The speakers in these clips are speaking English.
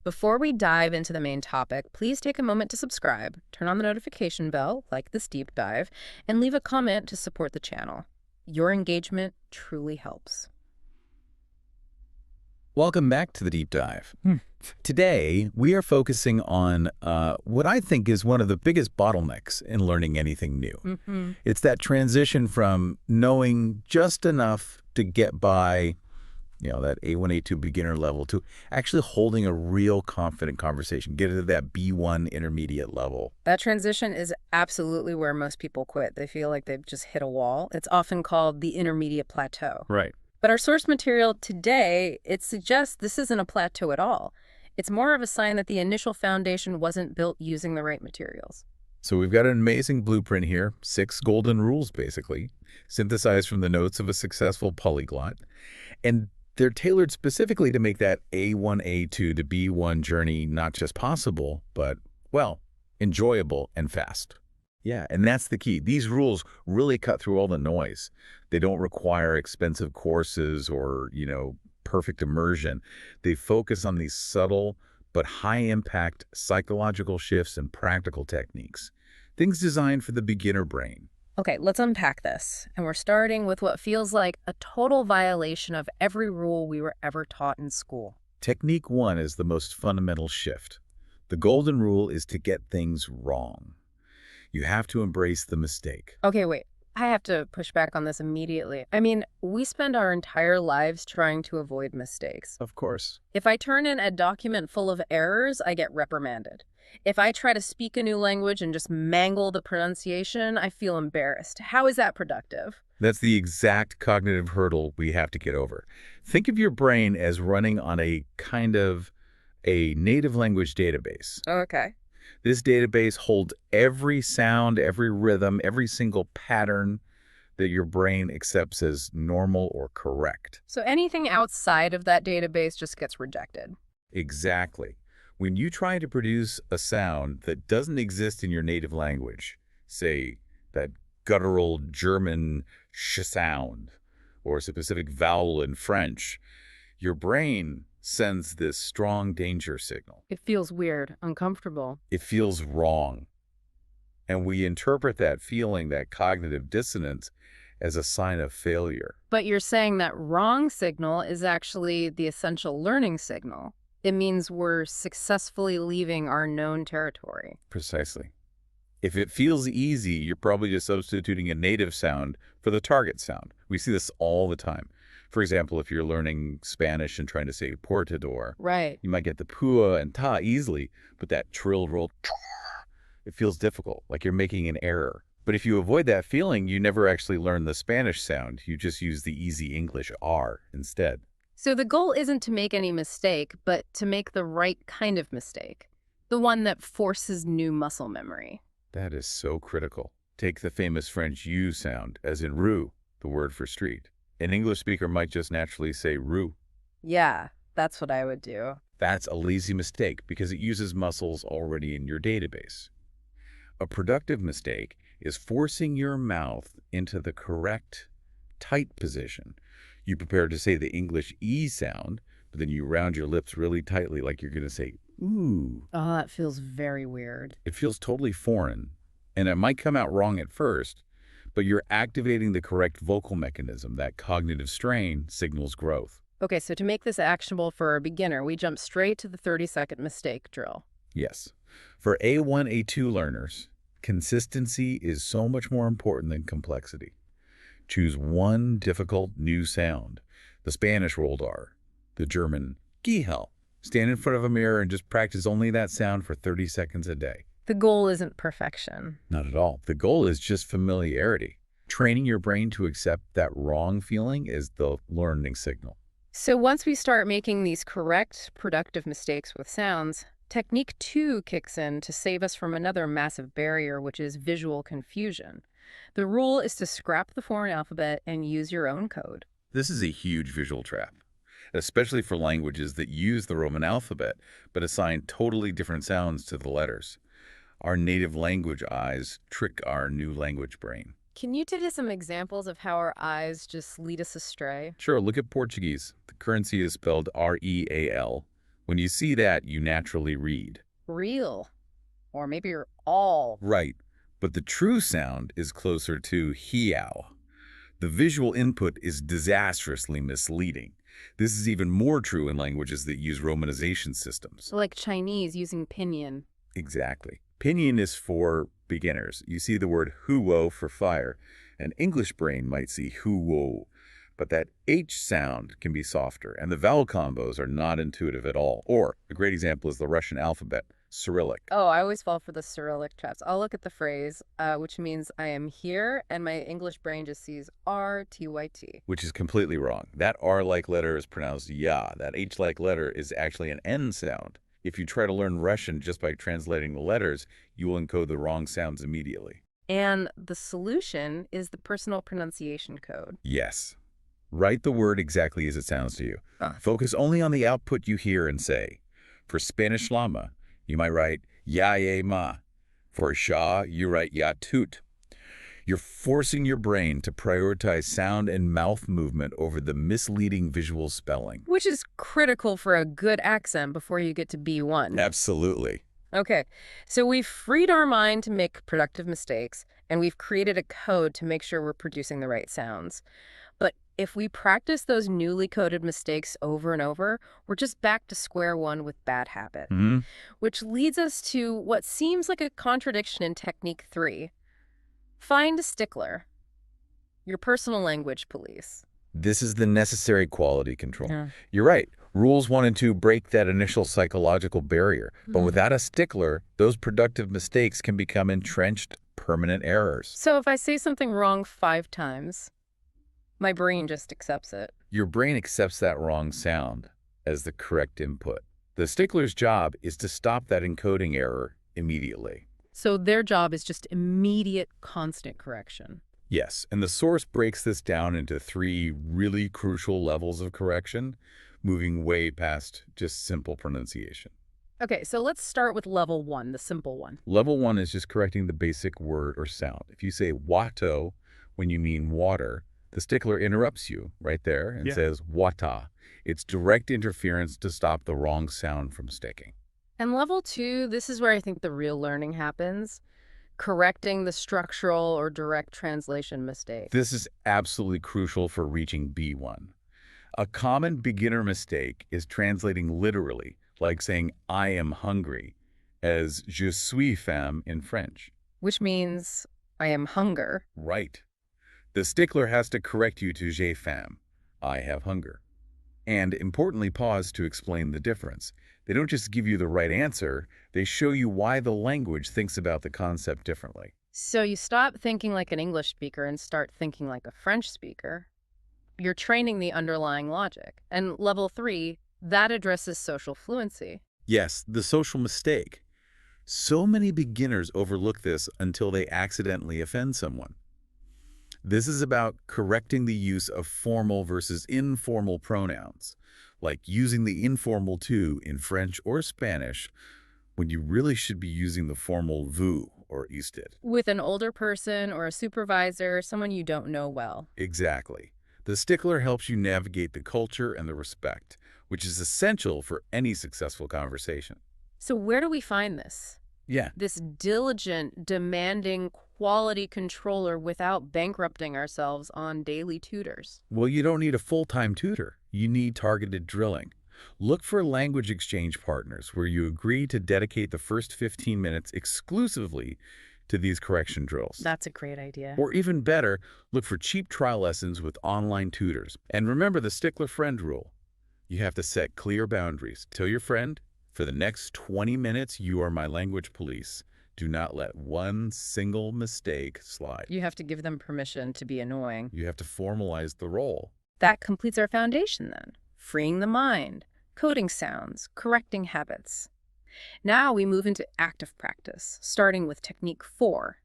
Before we dive into the main topic, please take a moment to subscribe, turn on the notification bell, like this deep dive, and leave a comment to support the channel. Your engagement truly helps. Welcome back to the Deep Dive. Today, we are focusing on what I think is one of the biggest bottlenecks in learning anything new. It's that transition from knowing just enough to get by, that A1, A2 beginner level to actually holding a real confident conversation, get to that B1 intermediate level. That transition is absolutely where most people quit. They feel like they've just hit a wall. It's often called the intermediate plateau. Right. But our source material today, it suggests this isn't a plateau at all. It's more of a sign that the initial foundation wasn't built using the right materials. So we've got an amazing blueprint here, 6 golden rules, basically, synthesized from the notes of a successful polyglot. And they're tailored specifically to make that A1, A2 to B1 journey not just possible, but, well, enjoyable and fast. Yeah, and that's the key. These rules really cut through all the noise. They don't require expensive courses or, perfect immersion. They focus on these subtle but high-impact psychological shifts and practical techniques, things designed for the beginner brain. Okay, let's unpack this. And we're starting with what feels like a total violation of every rule we were ever taught in school. Technique 1 is the most fundamental shift. The golden rule is to get things wrong. You have to embrace the mistake. Okay, wait. I have to push back on this immediately. I mean, we spend our entire lives trying to avoid mistakes. Of course. If I turn in a document full of errors, I get reprimanded. If I try to speak a new language and just mangle the pronunciation, I feel embarrassed. How is that productive? That's the exact cognitive hurdle we have to get over. Think of your brain as running on a kind of a native language database. Okay. This database holds every sound, every rhythm, every single pattern that your brain accepts as normal or correct. So anything outside of that database just gets rejected. Exactly. When you try to produce a sound that doesn't exist in your native language, say that guttural German sh sound or a specific vowel in French, your brain sends this strong danger signal. It feels weird, uncomfortable. It feels wrong. And we interpret that feeling, that cognitive dissonance, as a sign of failure. But you're saying that wrong signal is actually the essential learning signal. It means we're successfully leaving our known territory. Precisely. If it feels easy, you're probably just substituting a native sound for the target sound. We see this all the time. For example, if you're learning Spanish and trying to say portador, Right. you might get the pua and ta easily, but that trilled roll, it feels difficult, like you're making an error. But if you avoid that feeling, you never actually learn the Spanish sound. You just use the easy English R instead. So the goal isn't to make any mistake, but to make the right kind of mistake. The one that forces new muscle memory. That is so critical. Take the famous French U sound, as in rue, the word for street. An English speaker might just naturally say rue. Yeah, that's what I would do. That's a lazy mistake because it uses muscles already in your database. A productive mistake is forcing your mouth into the correct, tight position. You prepare to say the English E sound, but then you round your lips really tightly like you're going to say, ooh. Oh, that feels very weird. It feels totally foreign, and it might come out wrong at first, but you're activating the correct vocal mechanism. That cognitive strain signals growth. Okay, so to make this actionable for a beginner, we jump straight to the 30-second mistake drill. Yes. For A1, A2 learners, consistency is so much more important than complexity. Choose one difficult new sound. The Spanish rolled R, the German Gehel. Stand in front of a mirror and just practice only that sound for 30 seconds a day. The goal isn't perfection. Not at all. The goal is just familiarity. Training your brain to accept that wrong feeling is the learning signal. So once we start making these correct, productive mistakes with sounds, technique 2 kicks in to save us from another massive barrier, which is visual confusion. The rule is to scrap the foreign alphabet and use your own code. This is a huge visual trap, especially for languages that use the Roman alphabet but assign totally different sounds to the letters. Our native language eyes trick our new language brain. Can you give us some examples of how our eyes just lead us astray? Sure, look at Portuguese. The currency is spelled R-E-A-L, When you see that, you naturally read. Real. Or maybe you're all. Right. But the true sound is closer to hiao. The visual input is disastrously misleading. This is even more true in languages that use romanization systems. Like Chinese using pinyin. Exactly. Pinyin is for beginners. You see the word huo for fire. An English brain might see huo, but that H sound can be softer, and the vowel combos are not intuitive at all. Or, a great example is the Russian alphabet, Cyrillic. Oh, I always fall for the Cyrillic traps. I'll look at the phrase, which means I am here, and my English brain just sees R-T-Y-T. Which is completely wrong. That R-like letter is pronounced ya. That H-like letter is actually an N sound. If you try to learn Russian just by translating the letters, you will encode the wrong sounds immediately. And the solution is the personal pronunciation code. Yes. Write the word exactly as it sounds to you. Focus only on the output you hear and say. For Spanish llama, you might write ya ye ma. For sha, you write ya toot. You're forcing your brain to prioritize sound and mouth movement over the misleading visual spelling. Which is critical for a good accent before you get to B1. Absolutely. Okay, so we've freed our mind to make productive mistakes, and we've created a code to make sure we're producing the right sounds. But if we practice those newly coded mistakes over and over, we're just back to square one with bad habit. Which leads us to what seems like a contradiction in technique 3. Find a stickler, your personal language police. This is the necessary quality control. Yeah. You're right. Rules 1 and 2 break that initial psychological barrier. But without a stickler, those productive mistakes can become entrenched, permanent errors. So if I say something wrong 5 times, my brain just accepts it. Your brain accepts that wrong sound as the correct input. The stickler's job is to stop that encoding error immediately. So their job is just immediate, constant correction. Yes, and the source breaks this down into 3 really crucial levels of correction, moving way past just simple pronunciation. Okay, so let's start with level 1, the simple one. Level 1 is just correcting the basic word or sound. If you say wato when you mean water, the stickler interrupts you right there and says wata. It's direct interference to stop the wrong sound from sticking. And level 2, this is where I think the real learning happens. Correcting the structural or direct translation mistake. This is absolutely crucial for reaching B1. A common beginner mistake is translating literally, like saying I am hungry, as je suis faim in French. Which means I am hunger. Right. The stickler has to correct you to j'ai faim, I have hunger. And importantly, pause to explain the difference. They don't just give you the right answer, they show you why the language thinks about the concept differently. So you stop thinking like an English speaker and start thinking like a French speaker. You're training the underlying logic. And level 3, that addresses social fluency. Yes, the social mistake. So many beginners overlook this until they accidentally offend someone. This is about correcting the use of formal versus informal pronouns, like using the informal tu in French or Spanish when you really should be using the formal vous or usted. With an older person or a supervisor, someone you don't know well. Exactly. The stickler helps you navigate the culture and the respect, which is essential for any successful conversation. So where do we find this? Yeah. This diligent, demanding quality controller without bankrupting ourselves on daily tutors. Well, you don't need a full-time tutor. You need targeted drilling. Look for language exchange partners where you agree to dedicate the first 15 minutes exclusively to these correction drills. That's a great idea. Or even better, look for cheap trial lessons with online tutors. And remember the stickler friend rule. You have to set clear boundaries. Tell your friend, for the next 20 minutes, you are my language police. Do not let one single mistake slide. You have to give them permission to be annoying. You have to formalize the role. That completes our foundation then. Freeing the mind, coding sounds, correcting habits. Now we move into active practice, starting with technique 4.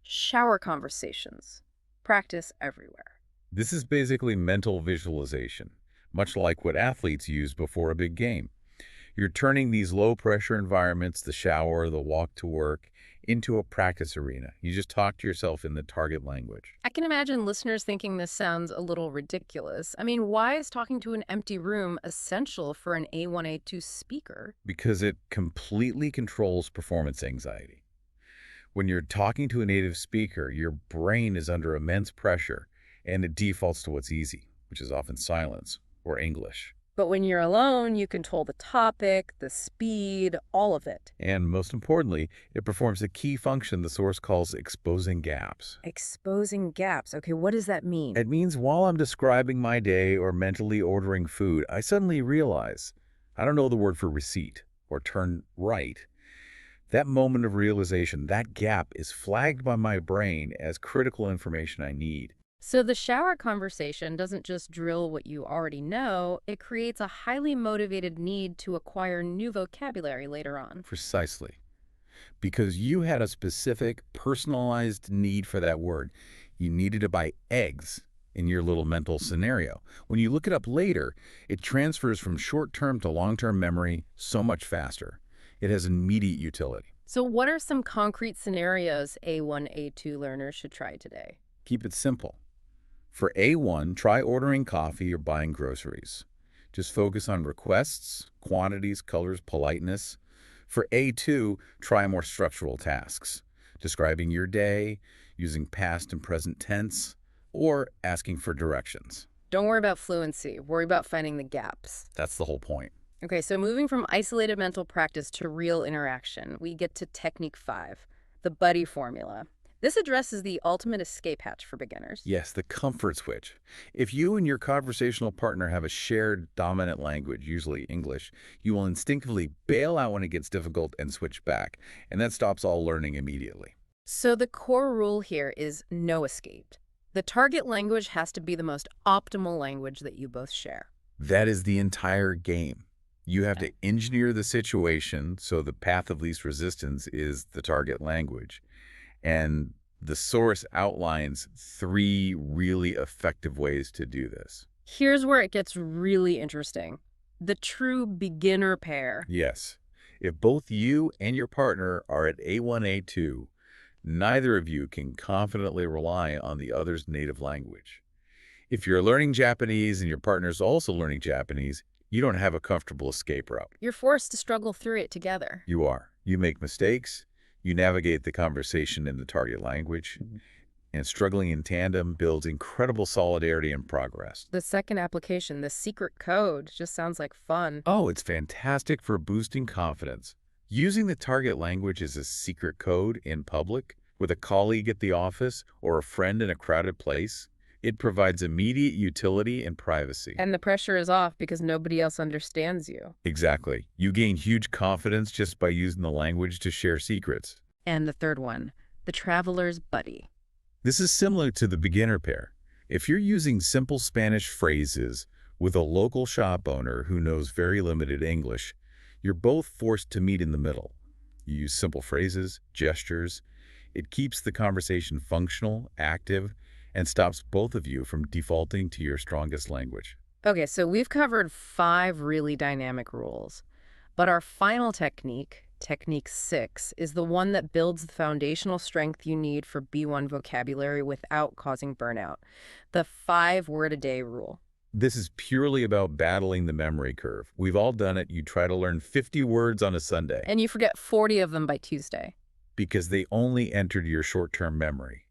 Shower conversations. Practice everywhere. This is basically mental visualization, much like what athletes use before a big game. You're turning these low-pressure environments, the shower, the walk to work, into a practice arena. You just talk to yourself in the target language. I can imagine listeners thinking this sounds a little ridiculous. I mean, why is talking to an empty room essential for an A1, A2 speaker? Because it completely controls performance anxiety. When you're talking to a native speaker, your brain is under immense pressure, and it defaults to what's easy, which is often silence or English. But when you're alone, you control the topic, the speed, all of it. And most importantly, it performs a key function the source calls exposing gaps. Exposing gaps. Okay, what does that mean? It means while I'm describing my day or mentally ordering food, I suddenly realize I don't know the word for receipt or turn right. That moment of realization, that gap is flagged by my brain as critical information I need. So the shower conversation doesn't just drill what you already know, it creates a highly motivated need to acquire new vocabulary later on. Precisely. Because you had a specific, personalized need for that word. You needed to buy eggs in your little mental scenario. When you look it up later, it transfers from short-term to long-term memory so much faster. It has immediate utility. So what are some concrete scenarios A1, A2 learners should try today? Keep it simple. For A1, try ordering coffee or buying groceries. Just focus on requests, quantities, colors, politeness. For A2, try more structural tasks, describing your day, using past and present tense, or asking for directions. Don't worry about fluency, worry about finding the gaps. That's the whole point. Okay, so moving from isolated mental practice to real interaction, we get to Technique 5, the buddy formula. This addresses the ultimate escape hatch for beginners. Yes, the comfort switch. If you and your conversational partner have a shared dominant language, usually English, you will instinctively bail out when it gets difficult and switch back, and that stops all learning immediately. So the core rule here is no escape. The target language has to be the most optimal language that you both share. That is the entire game. You have to engineer the situation so the path of least resistance is the target language. And the source outlines 3 really effective ways to do this. Here's where it gets really interesting. The true beginner pair. Yes. If both you and your partner are at A1, A2, neither of you can confidently rely on the other's native language. If you're learning Japanese and your partner's also learning Japanese, you don't have a comfortable escape route. You're forced to struggle through it together. You are. You make mistakes. You navigate the conversation in the target language, and struggling in tandem builds incredible solidarity and progress. The second application, the secret code, just sounds like fun. Oh, it's fantastic for boosting confidence. Using the target language as a secret code in public, with a colleague at the office or a friend in a crowded place, it provides immediate utility and privacy. And the pressure is off because nobody else understands you. Exactly. You gain huge confidence just by using the language to share secrets. And the third one, the traveler's buddy. This is similar to the beginner pair. If you're using simple Spanish phrases with a local shop owner who knows very limited English, you're both forced to meet in the middle. You use simple phrases, gestures. It keeps the conversation functional, active, and stops both of you from defaulting to your strongest language. Okay, so we've covered 5 really dynamic rules. But our final technique, Technique 6, is the one that builds the foundational strength you need for B1 vocabulary without causing burnout. The 5-word-a-day rule. This is purely about battling the memory curve. We've all done it. You try to learn 50 words on a Sunday. And you forget 40 of them by Tuesday. Because they only entered your short-term memory.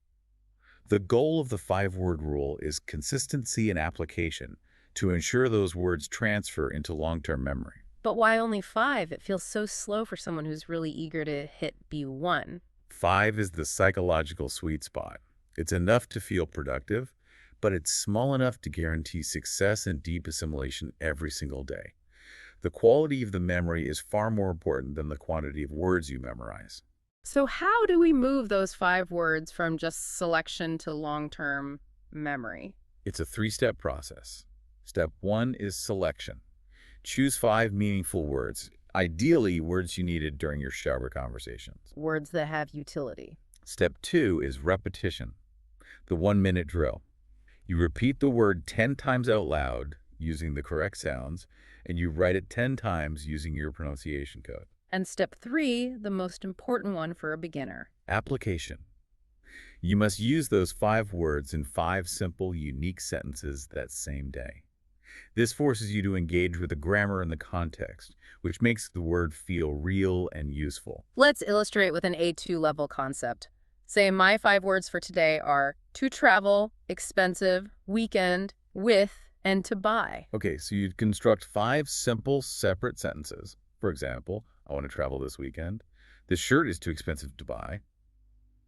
The goal of the 5-word rule is consistency and application to ensure those words transfer into long-term memory. But why only 5? It feels so slow for someone who's really eager to hit B1. 5 is the psychological sweet spot. It's enough to feel productive, but it's small enough to guarantee success and deep assimilation every single day. The quality of the memory is far more important than the quantity of words you memorize. So how do we move those 5 words from just selection to long-term memory? It's a 3-step process. Step 1 is selection. Choose 5 meaningful words, ideally words you needed during your shower conversations. Words that have utility. Step 2 is repetition, the 1-minute drill. You repeat the word 10 times out loud, using the correct sounds, and you write it 10 times using your pronunciation code. And step 3, the most important one for a beginner. Application. You must use those 5 words in 5 simple, unique sentences that same day. This forces you to engage with the grammar and the context, which makes the word feel real and useful. Let's illustrate with an A2 level concept. Say my 5 words for today are to travel, expensive, weekend, with, and to buy. Okay, so you'd construct 5 simple, separate sentences. For example, I want to travel this weekend. This shirt is too expensive to buy.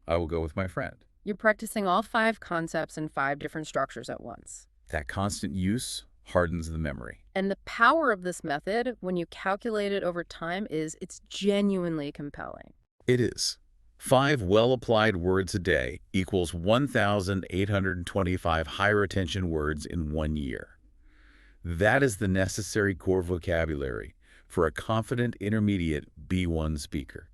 I will go with my friend. You're practicing all 5 concepts in 5 different structures at once. That constant use hardens the memory. And the power of this method, when you calculate it over time, is it's genuinely compelling. It is. 5 well-applied words a day equals 1,825 high-retention words in 1 year. That is the necessary core vocabulary for a confident intermediate B1 speaker.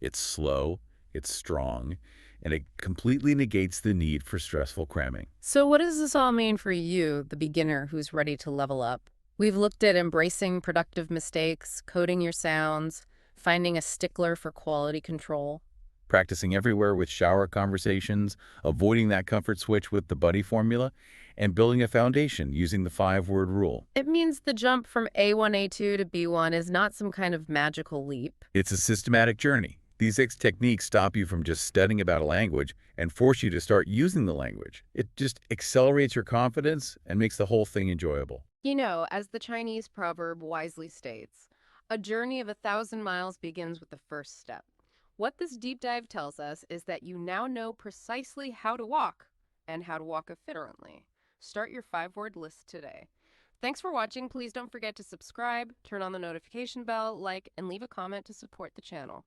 It's slow, it's strong, and it completely negates the need for stressful cramming. So what does this all mean for you, the beginner who's ready to level up? We've looked at embracing productive mistakes, coding your sounds, finding a stickler for quality control. Practicing everywhere with shower conversations, avoiding that comfort switch with the buddy formula, and building a foundation using the 5-word rule. It means the jump from A1, A2 to B1 is not some kind of magical leap. It's a systematic journey. These 6 techniques stop you from just studying about a language and force you to start using the language. It just accelerates your confidence and makes the whole thing enjoyable. You know, as the Chinese proverb wisely states, a journey of 1,000 miles begins with the first step. What this deep dive tells us is that you now know precisely how to walk and how to walk efficiently. Start your 5-word list today. Thanks for watching. Please don't forget to subscribe, turn on the notification bell, like, and leave a comment to support the channel.